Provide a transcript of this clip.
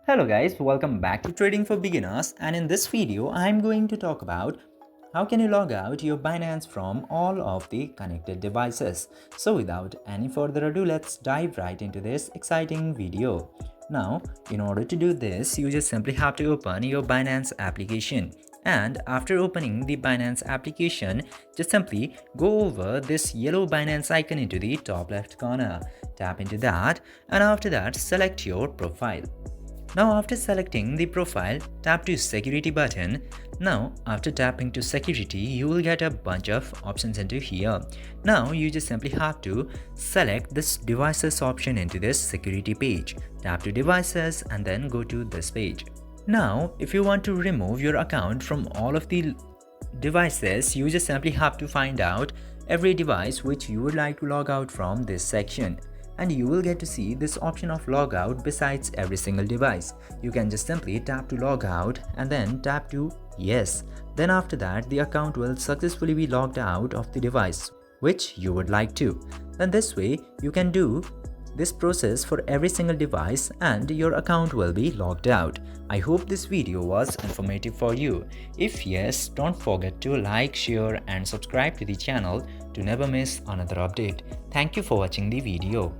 Hello guys, welcome back to Trading for Beginners, and in this video I'm going to talk about how can you log out your Binance from all of the connected devices. So without any further ado, let's dive right into this exciting video. Now, in order to do this, you just simply have to open your Binance application. And after opening the Binance application, just simply go over this yellow Binance icon into the top left corner. Tap into that, and after that select your profile. Now after selecting the profile, tap to security button. Now after tapping to security, you will get a bunch of options into here. Now you just simply have to select this devices option into this security page. Tap to devices and then go to this page. Now if you want to remove your account from all of the devices, you just simply have to find out every device which you would like to log out from this section, and you will get to see this option of logout besides every single device. You can just simply tap to log out and then tap to yes. Then after that, the account will successfully be logged out of the device which you would like to. Then this way you can do this process for every single device and your account will be logged out. I hope this video was informative for you. If yes, don't forget to like, share and subscribe to the channel to never miss another update. Thank you for watching the video.